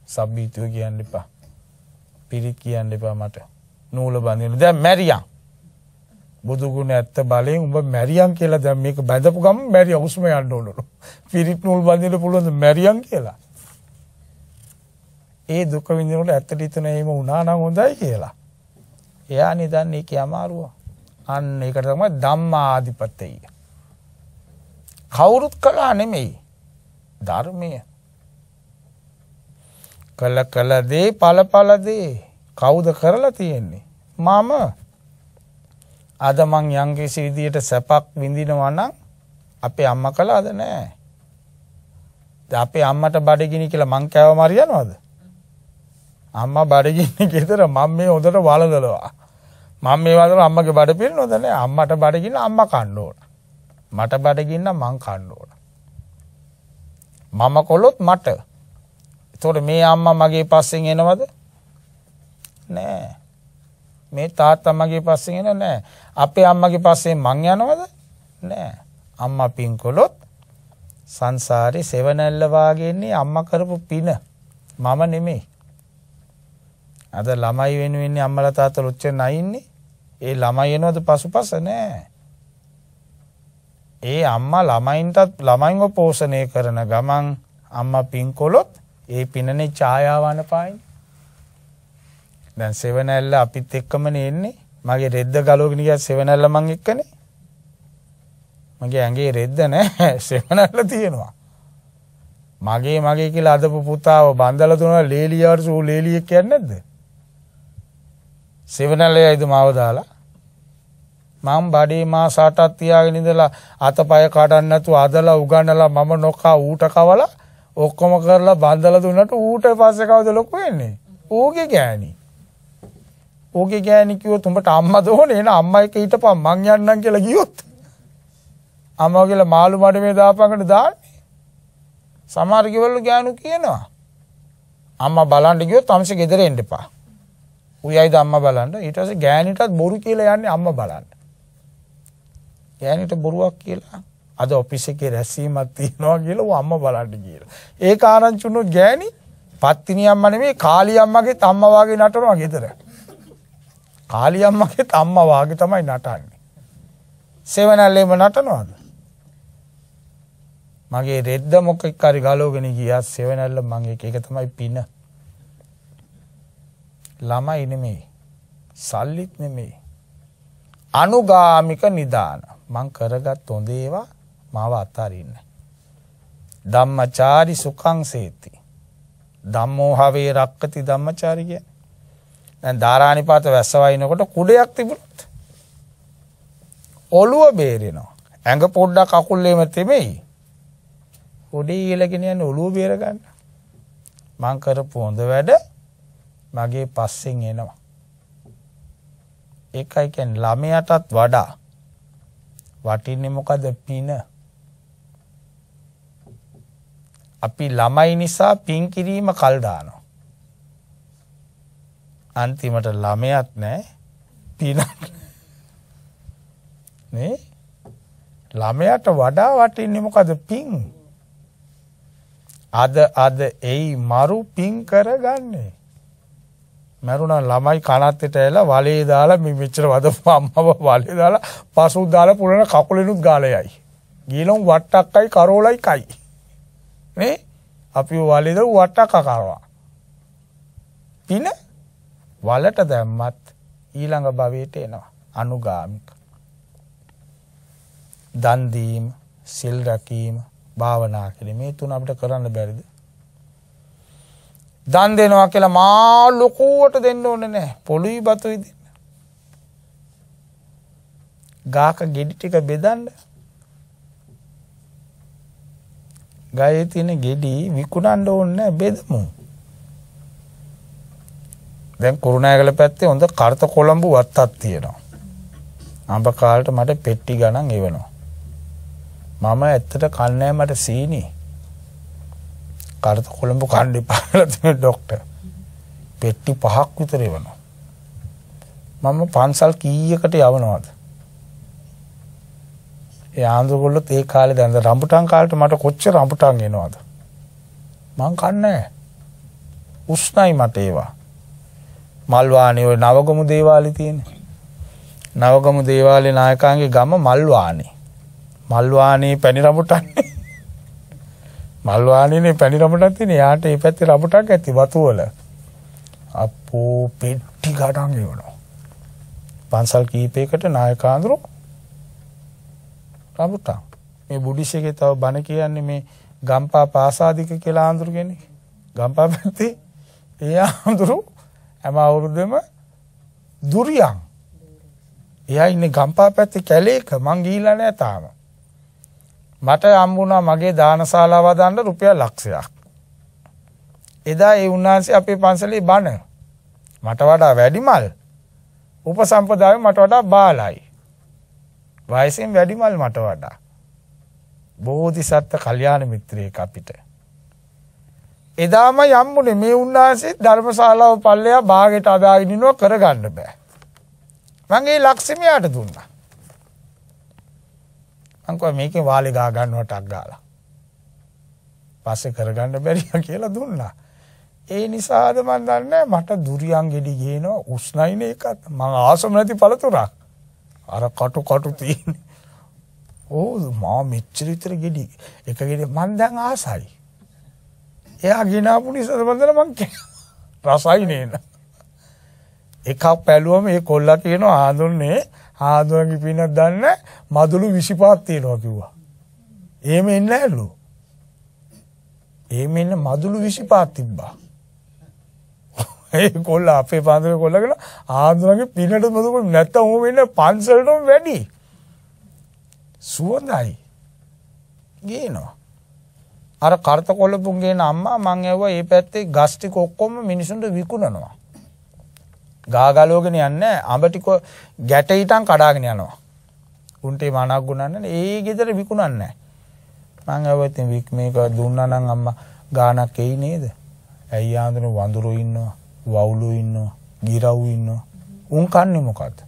සබ්බීතියෝ කියන්න එපා. පිරිත් කියන්න එපා මට. නූල බඳින්න දැන් මැරියන්. බුදු ගුණ ඇත්ත බලෙන් උඹ මැරියන් කියලා දැන් මේක බඳපු ගම මැරියන් උස්ම යන්න ඕනලු. පිරිත් නූල් බඳින්න පුළුවන් මැරියන් කියලා. ඒ දුක විඳිනකොට ඇත්තට හිතන එහෙම වුණා නම් හොඳයි කියලා. එයා නිදන්නේ ඒකේ අමාරුව. අන්න ඒකට තමයි ධම්මාධිපතෙය. කවුරුත් කළා නෙමෙයි. ධර්මය. කළ දේ ඵල දේ කවුද කරලා තියෙන්නේ? මම. අද මං යම්කිසි විදියට සැපක් විඳිනවා නම් අපේ අම්මා කළාද නෑ. දැන් අපේ අම්මට බඩගිනි කියලා මං කෑවම හරියනවද? අම්මා බඩගින්නේ ගෙදර මම මේ හොඳට වළඳනවා. මම මේ වලට අම්මගේ බඩ පිරෙනවද නෑ. අම්මට බඩගින්න අම්මා කන්න ඕන. මට බඩගින්න මං කන්න ඕන. මම කොළොත් මට. ඒතකොට මේ අම්මා මගේ පස්සෙන් එනවද? නෑ. මේ තාත්තා මගේ පස්සෙන් එන නෑ. අපේ අම්මගේ පස්සෙන් මං යනවද? නෑ. අම්මා පින් කොළොත් සංසාරේ සෙවණැල්ල වාගේ ඉන්නේ අම්මා කරපු පින. මම නෙමෙයි. අද ළමයි වෙනුවෙන් අම්මලා තාත්තලා ඔච්චර නැයින්නේ. ඒ ළමයි එනවද පසුපස නෑ. ඒ අම්මා ළමයින්ව පෝෂණය කරන ගමන් අම්මා පින් කොළොත් ඒ පිනනේ ඡායාවන පායිනේ. දැන් සෙවණැල්ල අපිත් එක්කමනේ එන්නේ. මගේ රෙද්ද ගලවගෙන ගියා සෙවණැල්ල මං එක්කනේ. මගේ ඇඟේ රෙද්ද නැහැ සෙවණැල්ල තියෙනවා. මගේ කියලා අදපු පුතාව බන්දලා දුන්නා ලේලියාට සූ ලේලියෙක් කියන්නේ නැද්ද? සෙවණැල්ලයිද මාව දාලා මම බඩේ මාස 8ක් තියාගෙන ඉඳලා අතපය කඩන්න නැතුව අදලා උගන්නලා මම නොකා ඌට කවලා ඔක්කොම කරලා බන්දලා දුන්නට ඌට පස්සේ කවද ලොකු වෙන්නේ? ඌගේ ගෑණි. ඌගේ ගෑණි කිව්වොත් උඹට අම්මා දෝනේ එන අම්මා එක්ක හිටපන් මං යන්නම් කියලා කිව්වොත් අම්මා කියලා මාළු මඩමේ දාපංකට දාන්නේ. සමහර කිව්වලු ගෑනු කියනවා අම්මා බලන්න ගියොත් අම්සේ ගෙදර එන්න එපා. උයයිද අම්මා බලන්න. ඊට පස්සේ ගෑණිටත් බොරු කියලා යන්නේ අම්මා බලන්න. ගෑණිට බොරුවක් කියලා අද ඔෆිස් එකේ රැස්වීමක් තියෙනවා කියලා ඌ අම්මා බලන්න කියලා. ඒක ආරංචි වුණොත් ගෑණි පත්තිනි අම්මා නෙමෙයි කාලි අම්මගේ අම්මා වාගේ නටනවා ගෙදර. කාලි අම්මගේ අම්මා වාගේ තමයි නටන්නේ. සෙවණැල්ලේම නටනවාද? මගේ රෙද්ද මොකෙක් හරි ගලවගෙන ගියා සෙවණැල්ල මං ඒක තමයි පින. ළමයි නෙමෙයි. සල්ලිත් නෙමෙයි. අනුගාමික නිදාන. මං කරගත් හොඳ ඒවා මාව අතාරින්න. ධම්මචාරි සුඛං සේති. ධම්මෝ හවේ රක්කති ධම්මචාරි කියන්නේ. දැන් ධාරානිපාත වැස්ස වයින්නකොට කුඩයක් තිබුණොත් ඔළුව බේරෙනවා. ඇඟ පොඩ්ඩක් අකුල්ලේම තෙමෙයි. උඩේ ඉලගෙන යන ඔළුව බේර ගන්න. මං කරපු හොඳ වැඩ මගේ පස්සෙන් එනවා. ඒකයි කියන්නේ ළමයාටත් වඩා වටින්නේ මොකද? පින. අපි ළමයි නිසා පින් කිරීම කල් දානවා. අන්තිමට ළමයාත් නැහැ පිනක් නේ. ළමයාට වඩා වටින්නේ මොකද? පින්. අද එයි මරු පින් කරගන්නේ. මරුණා ළමයි කනත්තට ඇවිල්ලා වලේ දාලා මේ මෙච්චර වදපු අම්මව වලේ දාලා පසු දාලා පුරන කකුලෙනුත් ගාලයයි. ගිලොම් වට්ටක්කයි කරෝලයි කයි. නේ? අපි වලේ දාලා වට්ටක්ක කරවා. පින වලට දැම්මත් ඊළඟ භවයට එනවා. අනුගාමික. දන් දීම, සිල් රැකීම, භාවනා කිරීම මේ තුන අපිට කරන්න බැරිද? දන් දෙනවා කියලා මා ලොකුවට දෙන්න ඕනේ නැහැ. පොළුයි බතුයි දෙන්න. ගාක ගෙඩි ටික බෙදන්න. ගායේ තියෙන ගෙඩි විකුණන්න ඕනේ බෙදමු. දැන් කුරුණෑගල පැත්තේ හොඳ කරත කොළඹු වත්තක් තියෙනවා. අඹ කාලට මට පෙට්ටි ගණන් එවනවා. මම ඇත්තට කන්නේ මට සීනි. කරත කොළඹු කන්න එපා කියලා තියෙන ડોක්ටර්. පෙට්ටි 5ක් විතර එවනවා. මම පන්සල් කීයකට යවනවද? ඒ ආන්දරගොල්ලොත් ඒ කාලේ දැන් රම්බුටාන් කාලේට මට කොච්චර රම්බුටාන් එනවද? මං කන්නේ. උස්නයි මට ඒවා. මල්වානේ ඔය නවගමු දේවාලේ තියෙන්නේ. නවගමු දේවාලේ නායකයන්ගේ ගම මල්වානේ. මල්වානේ පැණි රඹුටන්. මල්වානේනේ පැණි රඹුටන් තියෙන්නේ. යාට මේ පැත්තේ රඹුටන් ඇති වතු වල. අපෝ පෙට්ටි ගඩන් එවනවා. පන්සල් කීපයකට නායකාඳුරු රඹුටන්. මේ බුඩිෂේගේ තව බණ කියන්නේ මේ ගම්පා පාසාදික කියලා ආඳුරු කෙනෙක්. ගම්පා පැත්තේ ඒ ආඳුරු හැම අවුරුද්දෙම දුරියන්. එයා ඉන්නේ ගම්පා පැත්තේ කැලේක. මං ගිහිල්ලා නැහැ තාම. මට හම්බුණා මගේ දානශාලාව දාන්න රුපියල් ලක්ෂයක්. එදා ඒ උන්වහන්සේ අපේ පන්සලේ බණ මට වඩා වැඩිමල්. උපසම්පදාවේ මට වඩා බාලයි. වයසෙන් වැඩිමල් මට වඩා. බෝධිසත්ව කල්යාණ මිත්‍රයෙක් අපිට. එදාම යම්මුනේ මේ උන්වහන්සේ ධර්මශාලාව පල්ලෙයා භාගයට අදාගෙන ඉනවා කරගන්න බෑ. මං ඒ ලක්ෂ්‍යමයාට දුන්නා. මං කිව්වා මේකේ වාලේ ගා ගන්නවටක් ගාලා. පස්සේ කරගන්න බැරිය කියලා දුන්නා. ඒ නිසාද මන් දන්නේ මට දුරියන් ගෙඩි ගේනවා උස්නයිනේ එකත්. මං ආසම නැති පළතුරක්. අර කටු තියෙන්නේ. ඕ මා මෙච්චර විතර ගෙඩි එක ගෙඩි මං දැන් ආසයි. එයා ගෙනාපු නිසා බඳලා මං රසයි නේන. එකක් පැලුවම ඒ කොල්ලා කියනවා ආඳුන්නේ ආඳුන්ගේ පිනක් දන්න මදුළු 25ක් තියෙනවා කිව්වා. එහෙම එන්නේ නැලු. එහෙම එන්න මදුළු 25ක් තිබ්බා. ඒ කොල්ලා අපේ පාන්දරේ කොල්ලා කියලා ආඳුන්ගේ පිනට මොකද නැත්තම් ඕම වෙන්නේ පන්සලටම වැඩි. සුවඳයි. ගේනවා. අර කරත කොළඹුන් ගේන අම්මා මං ඇහුවා මේ පැත්තේ ගස් ටික ඔක්කොම මිනිසුන්ට විකුණනවා. ගා ගලවගෙන යන්නේ අඹ ටික ගැටීටන් කඩාගෙන යනවා. උන්ට මනක් ගුණන්නේ ඒ ගෙදර විකුණන්නේ නැහැ. මං ඇහුවා ඉතින් මේක දුන්නා නම් අම්මා ගානක් එයි නේද? ඇයි ආන්දර වඳුරු ඉන්නවා, වවුලු ඉන්නවා, ගිරව් ඉන්නවා. උන් කන්නේ මොකද්ද?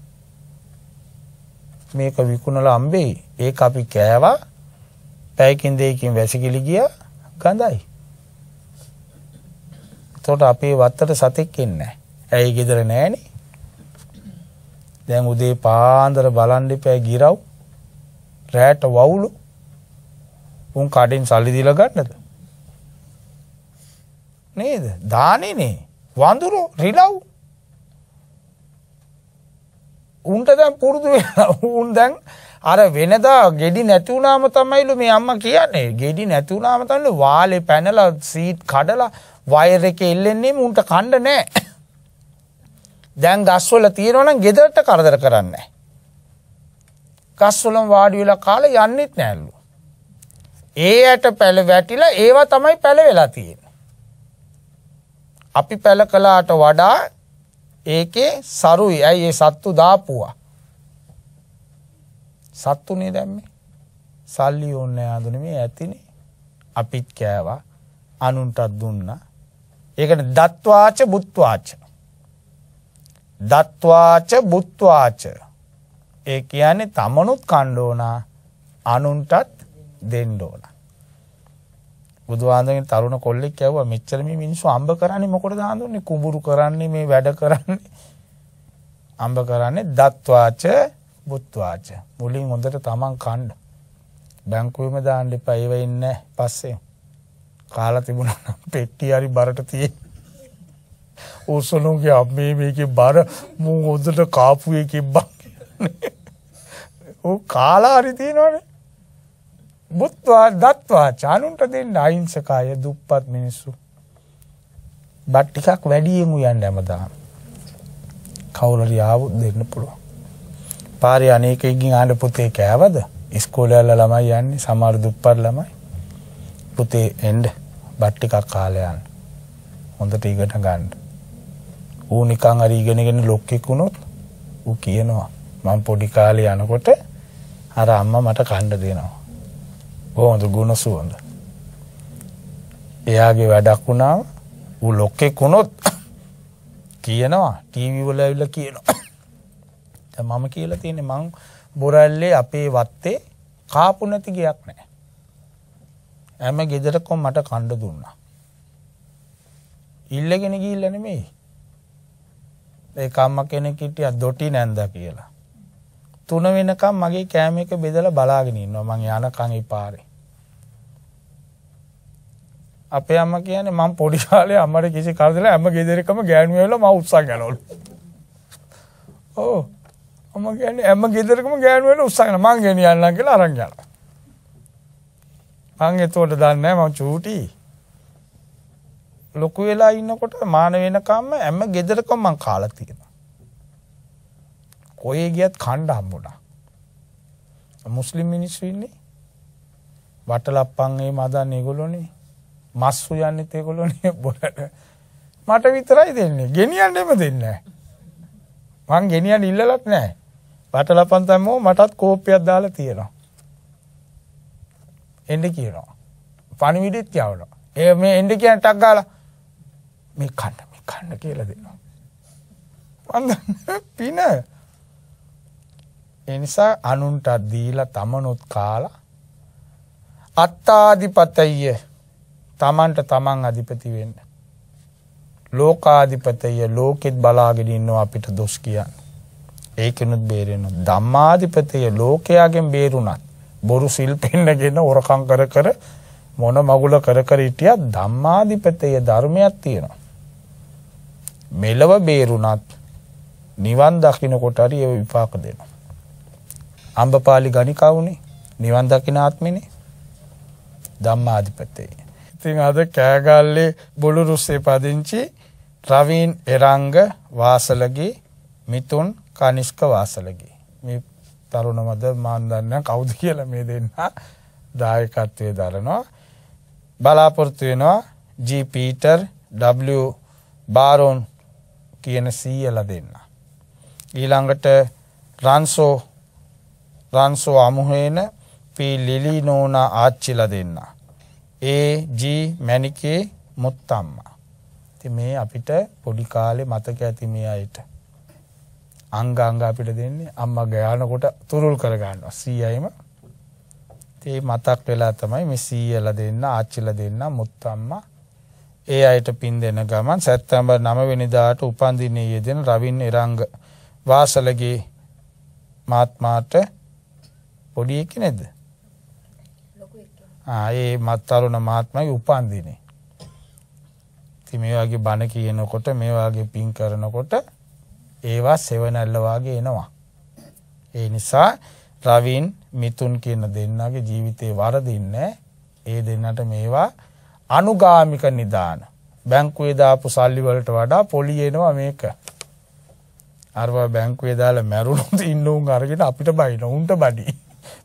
මේක විකුණලා අම්බේ ඒක අපි කෑවා. පැයකින් දෙකකින් වැසිකිලි ගියා ගඳයි. එතකොට අපේ වත්තට සතෙක් එන්නේ නැහැ. ඇයි ගෙදර නැහනේ? දැන් උදේ පාන්දර බලන් ඉපෑ ගිරව් රැට වවුලු උන් කඩෙන් සල්ලි දීලා ගන්නද? නේද? දානේනේ. වඳුරු රිලව් උන්ට දැන් පුරුදු වෙලා උන් දැන් අර වෙනදා ගෙඩි නැති වුණාම තමයිලු මේ අම්මා කියන්නේ. ගෙඩි නැති වුණාම තමයි වාලේ පැනලා සීට් කඩලා වයර් එකේ එල්ලෙන්නේ උන්ට කන්න නැහැ. දැන් ගස්වල තියෙනවා නම් ගෙදරට කරදර කරන්නේ නැහැ. ගස්වලම වාඩි වෙලා කාලා යන්නෙත් නැල්ලු. ඒ ඇට පැල වැටිලා ඒවා තමයි පැල වෙලා තියෙන්නේ. අපි පැල කළාට වඩා ඒකේ සරුයි. ඇයි ඒ සත්තු දාපුවා? සත්තුනේ දැම්මේ. සල්ලි ඕනේ ආඳුනේ මේ ඇතිනේ. අපිත් කෑවා. අනුන්ටත් දුන්නා. ඒකට දත්වාච බුත්වාච. දත්වාච බුත්වාච. ඒ කියන්නේ තමනුත් කන්න ඕන අනුන්ටත් දෙන්න ඕන. බුදුහාඳුන්ගේ තරුණ කොල්ලෙක් කියවුවා මෙච්චර මේ මිනිස්සු අම්බ කරන්නේ මොකටද හාඳුන්නේ? කුඹුරු කරන්නේ මේ වැඩ කරන්නේ. අම්බ කරන්නේ දත්වාච බුත්වාච. මුලින් හොඳට තමන් කන්න. බැංකුවෙම දාන්න එපා. ඒව ඉන්නේ පස්සේ. කාලා තිබුණා නම් පෙට්ටි හරි බරට තියෙන්නේ. ඕසලුන්ගේ අම්මේ මේකේ බර මූ හොඳට කාපු එකේ බං. ඕ කාලා හරි තියෙනවනේ. බුත්වා දත්වා චානුන්ට දෙන්න අහිංසකය දුප්පත් මිනිස්සු. බත් ටිකක් වැඩියෙන් උයන්න හැමදාම. කවුරුරි ආවොත් දෙන්න පුළුවන්. පාරේ අනේකකින් ආන්න පුතේ කෑවද? ඉස්කෝලේ යලා ළමයි යන්නේ සමහර දුප්පත් ළමයි. පුතේ එන්න බත් ටිකක් කාලා යන්න. හොඳට ඉගෙන ගන්න. ඌ නිකන් හරි ඉගෙනගෙන ලොක්ෙක් වුණොත් ඌ කියනවා මම පොඩි කාලේ යනකොට අර අම්මා මට කන්න දෙනවා. කොහොමද ගුණ සුවඳ. එයාගේ වැඩක් වුණාම ඌ ලොක්ෙක් වුණොත් කියනවා ටීවී වල ඇවිල්ලා කියනවා. දැන් මම කියලා තියෙන්නේ මං බොරැල්ලේ අපේ වත්තේ කාපු නැති ගයක් නැහැ. හැම ගෙදරකම මට කන්න දුන්නා. ඉල්ලගෙන ගිහිල්ලා නෙමෙයි. ඒ කම්ම කෙනෙක් හිටියා දොටි නැන්දා කියලා. 3 වෙනකම් මගේ කෑම එක බෙදලා බලාගෙන ඉන්නවා මං යනකන් ඒ පාරේ. අපේ අම්මා කියන්නේ මම පොඩි කාලේ අම්මට කිසි කරදරයක් හැම ගෙදරකම ගෑනු වෙලා මම උත්සාහ කරනවලු. ඔව්. අම්මා කියන්නේ හැම ගෙදරකම ගෑනු වෙලා උත්සාහ කරනවා මං ගෙනියන්නම් කියලා අරන් යනවා. මං ඒතකොට දන්නේ නැහැ මං චූටි. ලොකු වෙලා ඉන්නකොට මාන වෙනකම්ම හැම ගෙදරකම මං කාලා තියෙනවා. කොහේ ගියත් කණ්ඩ හම්බුණා. මුස්ලිම් මිනිස්සු ඉන්නේ. වටලප්පන් ඒ මදන්නේ ඒගොල්ලෝනේ. මස්සු යන්නේත් ඒගොල්ලෝනේ බොරට. මට විතරයි දෙන්නේ. ගෙනියන්නෙම දෙන්නේ නැහැ. මං ගෙනියන්න ඉල්ලලත් නැහැ. වටලප්පන් තමයි මටත් කෝප්පියක් දාලා තියෙනවා. එන්න කියනවා. පණිවිඩෙත් යවනවා. ඒ මේ එන්න කියන ටක් ගාලා මේ කන්න කියලා දෙනවා. මන්ද පින. ඒ නිසා අනුන්ට දීලා තමනුත් කාලා අත්තාදිපතය තමන්ට තමන් අධිපති වෙන්න. ලෝකාධිපතය ලෝකෙත් බලාගෙන ඉන්නවා අපිට දොස් කියන්නේ. ඒකෙනුත් බේරෙන්න. ධම්මාධිපතය ලෝකයාගෙන් බේරුණත් බොරු සිල් පෙන්නගෙන හොරකම් කර මොන මගුල කර හිටියත් ධම්මාධිපතය ධර්මයක් තියෙනවා. මෙලව බේරුණත් නිවන් දකින්නකොට හරි ඒ විපාක දෙනවා. අම්බපාලි ගණිකවුනේ නිවන් දකින්න ආත්මෙනේ ධම්මාධිපතය. ඉතින් අද කෑගල්ලේ බොළුරුස්සේ පදිංචි රවීන් එරංග වාසලගේ මිතුන් කනිෂ්ක වාසලගේ මේ තරුණ මද මන් දන්නේ කවුද කියලා මේ දෙන්න දායකත්වයේ දරනවා. බලාපොරොත්තු වෙනවා ජී පීටර් W බාරොන් කියන සීයලා දෙන්න. ඊළඟට රන්සෝ අමුහේන පී ලිලි නෝනා ආච්චිලා දෙන්න. ඒ.ජී. මැනිකේ මුත්තම්මා. ඉතින් මේ අපිට පොඩි කාලේ මතක ඇති මේ අයට. අංග අපිට දෙන්නේ අම්මා ගෑනකොට තුරුල් කර ගන්නවා සීයයිම. ඒ මතක් වෙලා තමයි මේ සීයලා දෙන්න ආච්චිලා දෙන්න මුත්තම්මා. ඒ අයට පින් දෙන ගමන් සැප්තැම්බර් 9 වෙනිදාට උපන්දිනයේ යෙදෙන රවින් එරංග වාසලගේ මාත්මාට පොඩි එකේ නේද? ඒ තරුණ මහත්මයාගේ උපන්දිනේ. ඉතින් මේ වගේ බණ කියනකොට මේ වගේ පින් කරනකොට ඒවා සෙවණැල්ල වාගේ එනවා. ඒ නිසා රවින් මිතුන් කියන දෙන්නගේ ජීවිතේ වරදින්නේ ඒ දෙන්නට මේවා අනුගාමික නිදාන. බැංකුවේ දාපු සල්ලි වලට වඩා පොලි එනවා මේක. අරවා බැංකුවේ දාලා මැරුණොත් ඉන්න උන් අරගෙන අපිට බයින උන්ට බඩි.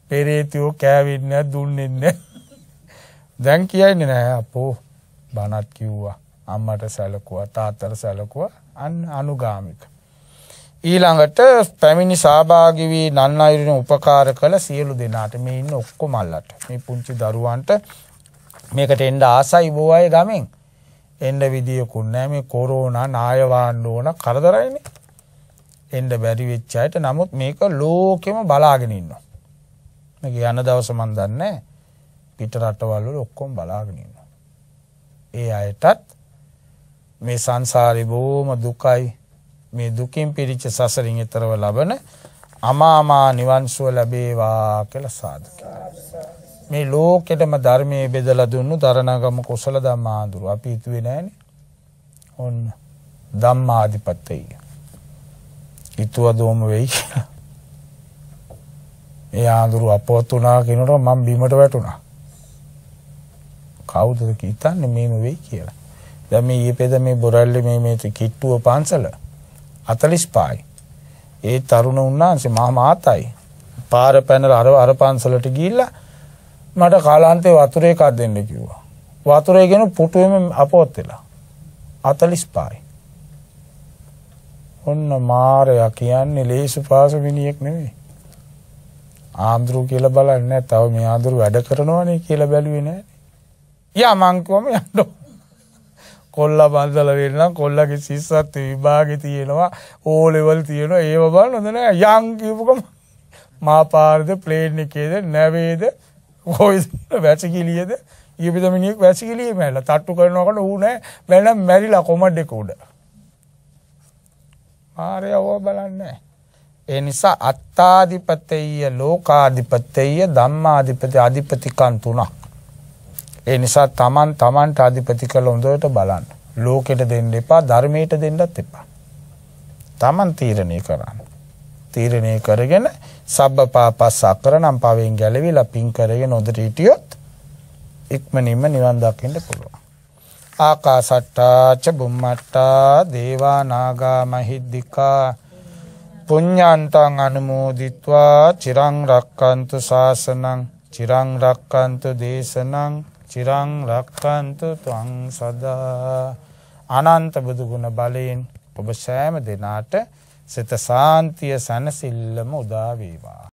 පෙරේතියෝ කෑවෙන්නේ නැහැ දුන්නේ නැහැ. දැන් කියන්නේ නැහැ අපෝ බණත් කිව්වා අම්මට සැලකුවා තාත්තට සැලකුවා අනුගාමික. ඊළඟට පැමිණි සහභාගී වී නන් අයුරින් උපකාර කළ සියලු දෙනාට මේ ඉන්න ඔක්කොම අල්ලට මේ පුංචි දරුවන්ට මේකට එන්න ආසයි බොවයි ගමෙන් එන්න විදියකුත් නැහැ මේ කොරෝනා නාය වාන්න ඕන කරදරයිනේ එන්න බැරි වෙච්ච අයට නමුත් මේක ලෝකෙම බලාගෙන ඉන්නවා මේක යන දවස මන් දන්නේ පිට රටවල් වල ඔක්කොම බලාගෙන ඉන්නවා ඒ අයටත් මේ සංසාරේ බොහොම දුකයි මේ දුකින් පිරිච්ච සසරින් ඈතරව ලබන අමාමා නිවන් සුව ලැබේවා කියලා සාදු මේ ලෝකෙටම ධර්මයේ බෙදලා දුන්නු දරණගම කුසල ධම්මාඳුරු අපි හිතුවේ නෑනේ ඔන්න ධම්මාධිපතය හිතුවදෝම වෙයි කියලා ඒ ආඳුරු අපවතුනා කියනකොට මම බිමට වැටුණා කවුද හිතන්නේ මේම වෙයි කියලා දැන් මේ ඊපෙද මේ බොරැල්ලේ මේ කිට්ටුව පන්සල 45යි ඒ තරුණ උන්නාන්සේ මහා මාතයි පාර පැනලා අර පන්සලට ගිහිල්ලා මට කාලාන්තේ වතුර එකක් දෙන්න කිව්වා. වතුරේ ගෙන පුටුවේම අපවත් වෙලා 45යි. ඔන්න මාරයා කියන්නේ ලේසු පාස මිනිහෙක් නෙමෙයි. ආන්දරු කියලා බලන්නේ නැහැ. තව මේ ආන්දරු වැඩ කරනවනේ කියලා බැලුවේ නැහැ. යා මං කොහොම යන්න කොල්ලා බන්දල වෙන්නම් කොල්ලගේ සිස්සත් විභාගෙ තියෙනවා ඕ ලෙවල් තියෙනවා ඒව බලන්න හොඳ නෑ යන් කියපුවම මා පාරද ප්ලේන් එකේද නැවේද කොයිද වැසිකිළියද ඊපිට මිනිහෙක් වැසිකිළියේ මැරලා තට්ටු කරනකොට ඌ නෑ මැරලා මැරිලා කොමඩ් එක උඩ ආරය ඕව බලන්නේ ඒ නිසා අත්තාදිපතේය ලෝකාදිපතේය ධම්මාදිපති අධිපතිකන් තුනක් ඒ නිසා තමන්ට අධිපති කළ හොඳට බලන්න. ලෝකෙට දෙන්න එපා, ධර්මයට දෙන්නත් එපා. තමන් තීරණය කරන්න. තීරණය කරගෙන සබ්බපාපස්ස අකරණම් පවෙන් ගැලවිලා පින් කරගෙන හොඳට හිටියොත් ඉක්මනින්ම නිවන් දකින්න පුළුවන්. ආකාසට්ටා ච බුම්මට්ටා දේවා නාග මහිද්దికා පුඤ්ඤාන්තං අනුමෝදිත්වා චිරං රක්칸තු ශාසනං චිරං රක්칸තු දේශනං චිරං රක්칸තු ත්වං සදා. අනන්ත බුදු ගුණ බලයෙන් ඔබ සෑම දිනාට සිත සාන්තිය සැනසෙල්ලම උදා වේවා.